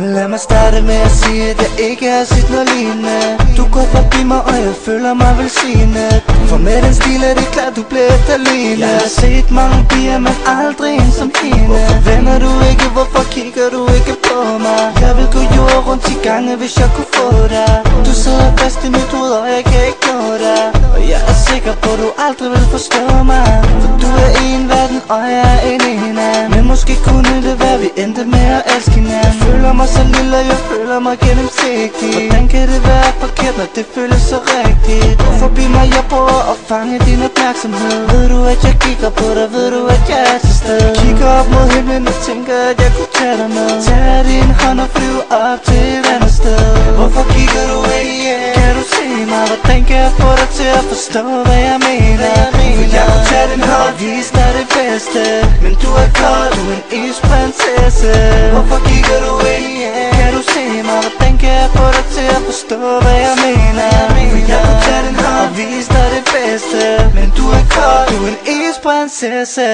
Lad mig starte med at sige, at jeg ikke har set noget lignende. Du går forbi mig, og jeg føler mig velsignet. For med den stil er det klart, du bliver efterlignet. Jeg har set mange piger, men aldrig en som hende. Hvorfor vender du ikke, hvorfor kigger du ikke på mig? Jeg vil gå jord rundt i gange, hvis jeg kunne få dig. Du sidder fast i mit hoved, og jeg kan ikke nå dig. Og jeg er sikker på, at du aldrig vil forstå mig. For du er en verden, og jeg er en anden. Men måske kunne det være, vi endte med at elske hinanden. Jeg føler mig så lille, og jeg føler mig gennemsigtig. Hvordan kan det være forkert, når det føles så rigtigt? Forbi mig, jeg prøver at fange din opmærksomhed. Ved du, at jeg kigger på dig? Ved du, at jeg er til stede? Kigger op mod himlen og tænker, at jeg kunne tage dig med. Tag din hånd og flyve op til et andet sted. Hvorfor kigger du ikke? Kan du se mig? Hvordan kan jeg få dig til at forstå, hvad jeg mener? For jeg kunne tage din hånd og vise dig det bedste. Men du er kold, du er en isprinsesse. Hvorfor kigger du ikke? Kan du se mig? Hvordan kan jeg få dig til at forstå, hvad jeg mener? For jeg kunne tage din hånd og vise dig det bedste. Men du er kold, du er en isprinsesse.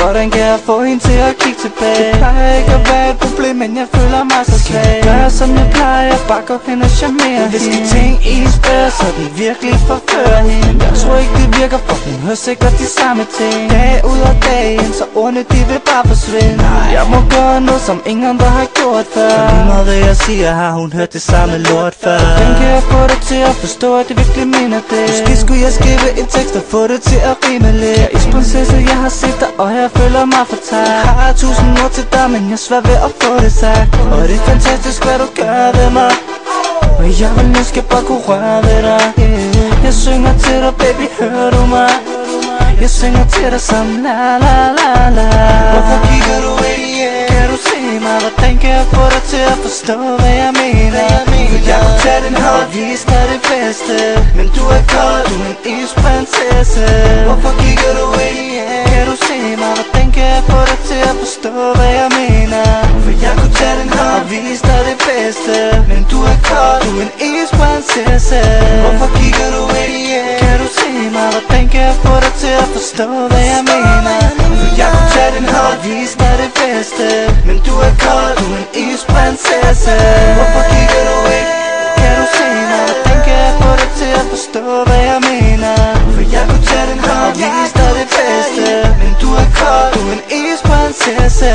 Hvordan kan jeg få hende til at kigge tilbage? Det plejer ikke at være et problem, men jeg føler mig så svag. Gør som jeg plejer, jeg bare går hen og charmerer hende. Hvis de ting isbærer, så den virkelig forfører hende. Jeg tror ikke det virker, for hun hører sikkert de samme ting. Dag ud og dag ind, så ordene de vil bare forsvinde. Jeg må gøre noget, som ingen andre har gjort før. For lige meget hvad jeg siger, har hun hørt det samme lort før. Hvordan kan jeg få dig til at forstå, at det virkelig mener det? Måske skulle jeg skrive en tekst og få det til at rime lidt. Jeg er isprinsesse, jeg har set dig, og jeg føler mig fortabt. Jeg har 1000 ord til dig, men jeg er svær ved at få det sagt. Og det er fantastisk, hvad du gør ved mig. Og jeg vil ønske bare kunne røre ved dig. Jeg synger til dig, baby, hører du mig? Jeg synger til dig som la la la la. Hvorfor kigger du ikke? Kan du se mig? Hvordan kan jeg få dig til at forstå, hvad jeg mener? For jeg kunne tage din hånd og vise dig det bedste. Men du er kold, du er en isprinsesse. Hvorfor kigger du ikke? Kan du se mig? Hvordan kan jeg få dig til at forstå, hvad jeg mener? For jeg kunne tage din hånd og vise dig det bedste. Men du er kold, du er en isprinsesse. Hvorfor kigger du ikke? Kan du se mig? Hvordan kan jeg få dig til at forstå, hvad jeg mener? For jeg kunne tage din hånd og vise dig det bedste. Men du er kold, du er en isprinsesse. Hvorfor kigger du ikke? Kan du se mig? Hvordan kan jeg få dig til at forstå, hvad jeg mener? For jeg kunne tage din hånd og vise dig det bedste. Men du er kold, du er en isprinsesse.